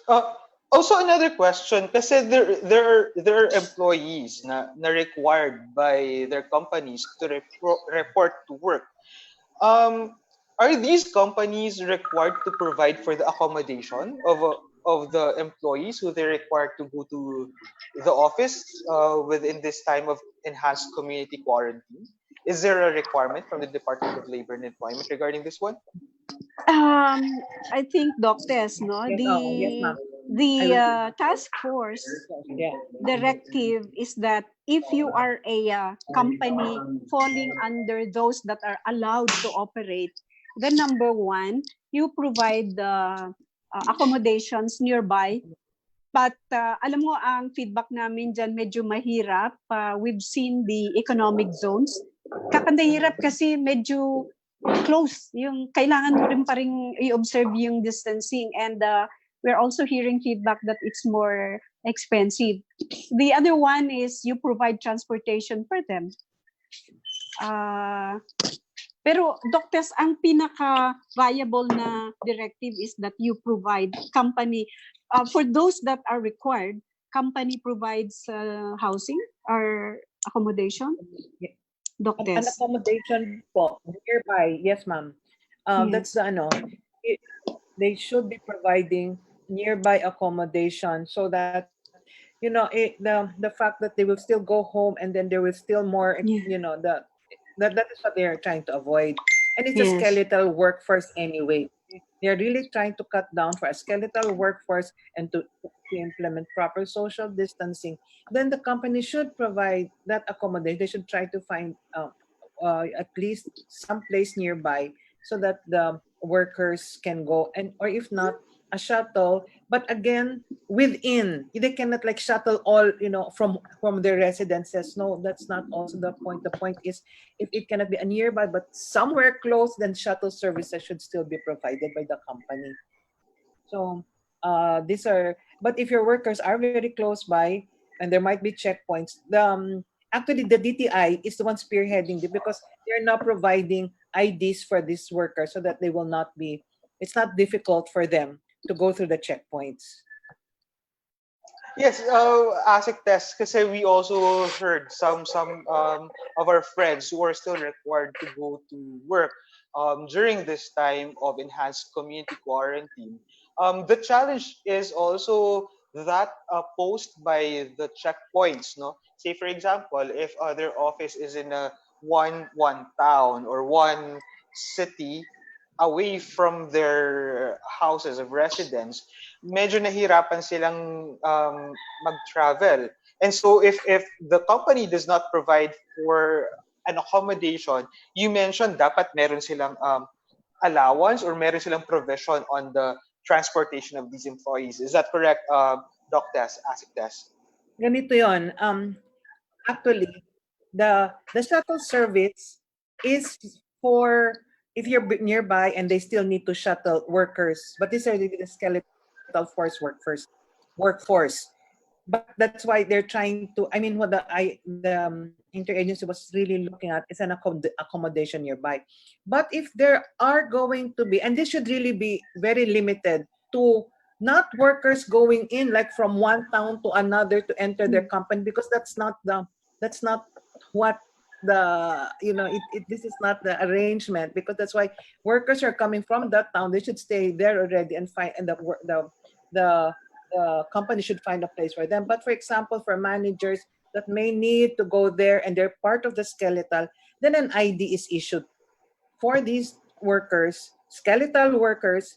Uh, Also another question, kasi there are employees na required by their companies to report to work. Um, are these companies required to provide for the accommodation of the employees who they required to go to the office within this time of enhanced community quarantine? Is there a requirement from the Department of Labor and Employment regarding this one? Um, I think doctors, no, Yes, oh, yes, ma'am. I the will. task force Yeah. directive is that if you are a company falling under those that are allowed to operate, then number one, you provide the accommodations nearby. But alam mo, ang feedback namin dyan medyo mahirap. We've seen the economic zones. Kakandahirap kasi medyo close. Yung kailangan mo rin pa rin i-observe yung distancing. And we're also hearing feedback that it's more expensive. The other one is you provide transportation for them. Uh, pero doctors, ang pinaka-viable na directive is that you provide company, for those that are required, company provides housing or accommodation. Yeah. An Doctors. accommodation po nearby. Yes, ma'am. That's Yes. the ano. It, they should be providing nearby accommodation so that the fact that they will still go home and then there will still more Yeah. that is what they are trying to avoid. And it's a Yes. skeletal workforce anyway. They're really trying to cut down for a skeletal workforce and to implement proper social distancing. Then the company should provide that accommodation. They should try to find at least some place nearby so that the workers can go, and or if not, a shuttle. But again, within, they cannot like shuttle all from their residences. No, that's not also the point. The point is, if it cannot be a nearby but somewhere close, then shuttle services should still be provided by the company. So these are, but if your workers are very close by and there might be checkpoints, actually the DTI is the one spearheading it because they're not providing IDs for these workers so that they will not be, it's not difficult for them to go through the checkpoints. Yes, ASIC test kasi we also heard some of our friends who are still required to go to work during this time of enhanced community quarantine. The challenge is also that posed by the checkpoints, no? Say for example, if their office is in a one town or one city away from their houses of residence, medyo nahirapan silang mag-travel. And so if the company does not provide for an accommodation, you mentioned dapat meron silang allowance or meron silang provision on the transportation of these employees. Is that correct, Doc Des, Asik Des? Ganito yon. Actually, the shuttle service is for if you're nearby and they still need to shuttle workers, but these are the skeletal force workforce. But that's why they're trying to. I mean, what the interagency was really looking at is an accommodation nearby. But if there are going to be, and this should really be very limited to not workers going in like from one town to another to enter their company, because that's not what this is not the arrangement, because that's why workers are coming from that town, they should stay there already and find, and the the company should find a place for them. But for example, for managers that may need to go there and they're part of the skeletal, then an ID is issued for these workers, skeletal workforce,